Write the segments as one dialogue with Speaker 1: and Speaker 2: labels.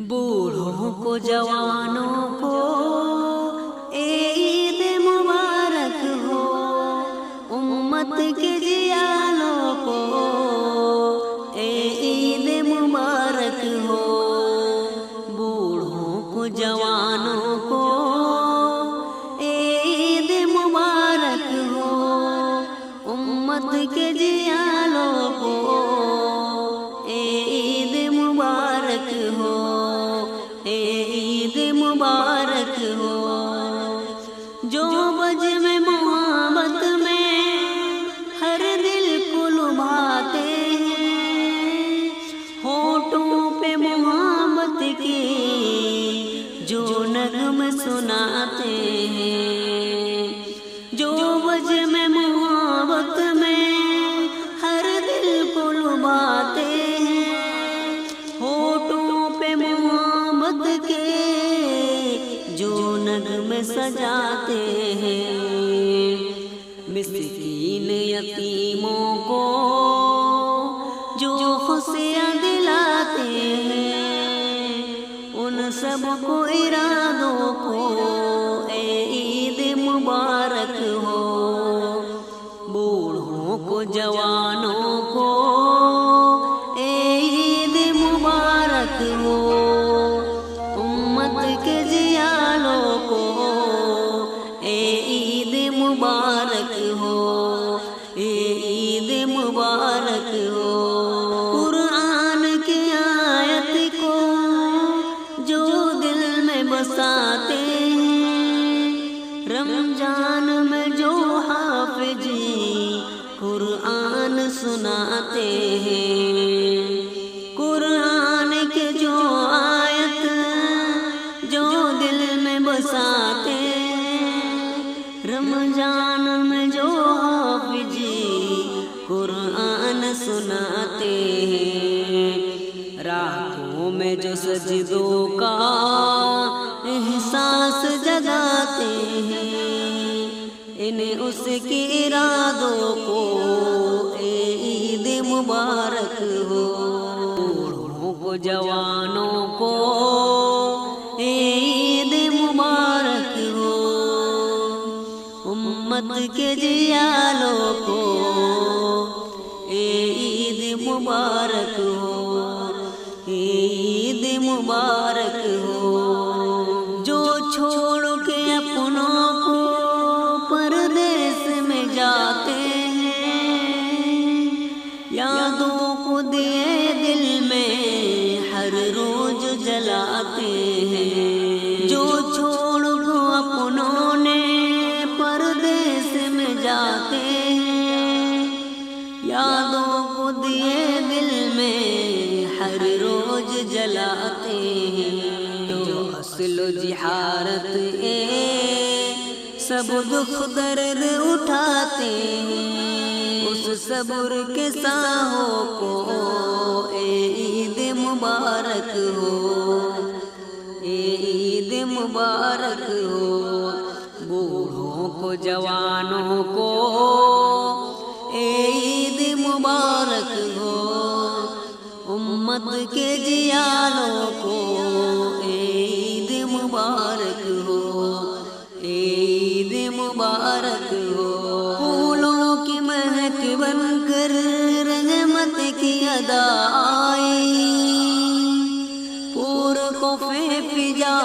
Speaker 1: बूढ़ों को जवानों को ईद मुबारक हो, उम्मत के जियालों को ईद मुबारक हो। बूढ़ों को जवानों को ईद मुबारक हो, उम्मत के जियालों को ईद मुबारक हो, ईद मुबारक हो। जो बज में मोहब्बत में हर दिल को लुभाते हैं, होठों पे मोहब्बत के जो नगम सुनाते हैं। जो बज में मोहब्बत में हर दिल को लुभाते हैं, होठों पे मोहब्बत के जो नगम सजाते हैं। मिस्कीन यतीमों को जो खुशियाँ दिलाते हैं, उन सब को इरादों को ईद मुबारक हो। बूढ़ों को जवानों को ईद मुबारक हो, उम्मत के जियालों को ईद मुबारक हो, ईद मुबारक हो। कुरान की आयत को जो दिल में बसाते हैं, रमजान में जो हाफिजी कुरान सुनाते हैं। कुरान के जो आयत जो दिल में बसाते हैं, रमजान में जो हाफिजी कुरान सुनाते हैं। रातों में जो सजदों का एहसास जगाते हैं, इन्हें उसके इरादों को ईद मुबारक हो। बूढ़ों को जवानों को ईद मुबारक हो, उम्मत के जियालों को ईद मुबारक हो, ईद मुबारक हो। जो छोड़ के अपनों को परदेस में जाते हैं, यादों को दिए दिल में हर रोज जलाते हैं। जो छोड़ को अपनों ने परदेस में जाते हैं, यादों को दिए दिल में हर रोज जलाते हैं। जो असल जिहारत सब दुख दर्द उठाते हैं, उस सब्र के साहों को ईद मुबारक हो, ईद मुबारक हो। बूढ़ों को जवानों को ईद मुबारक हो, उम्मत के जियालों को ईद मुबारक हो, ईद मुबारक हो। फूलों की महक बनकर रहमत की अदा आई, पूर को फिजा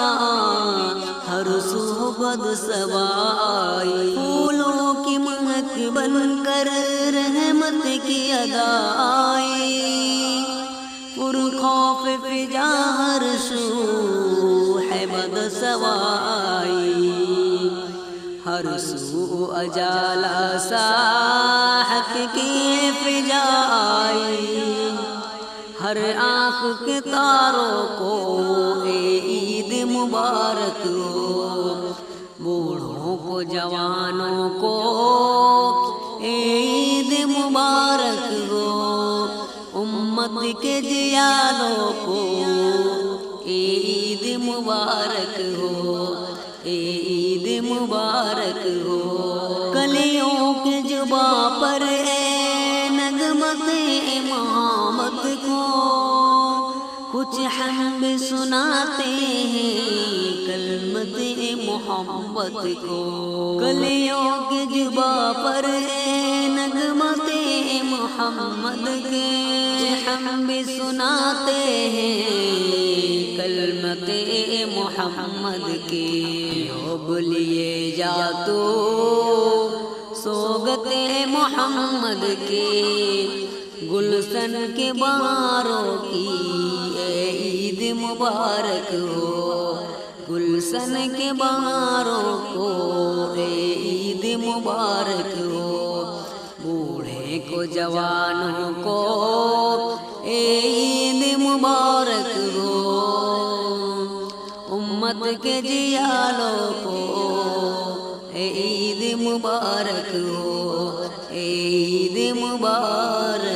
Speaker 1: हर सुहबत सवाई। फूलों की महक बनकर रहमत की अदा आई, पुर खौफ फिजा हर सू है बद सवाई। हर सू अजाला साहक की फिजा आई, हर आँख के तारों को ईद मुबारक हो। बूढ़ों को जवानों को ईद मुबारक हो, उम्मत के जियालों को ईद मुबारक हो, ईद मुबारक हो। कलियों के जुबां पर नगमत इमामत को کچھ حمد سناتے ہیں کلمت محبت کو، کلیوں کے جبا پر ہے نغمت محمد کے، حمد سناتے ہیں کلمت محمد کے، اب لیے جا تو سوگت محمد کے، گلشن کے بہاروں کی اے عید مبارک ہو، گلشن کے بہاروں کو اے عید مبارک ہو، بوڑھے کو جوانوں کو اے عید مبارک ہو، امت کے جیالوں کو اے عید مبارک ہو، اے عید مبارک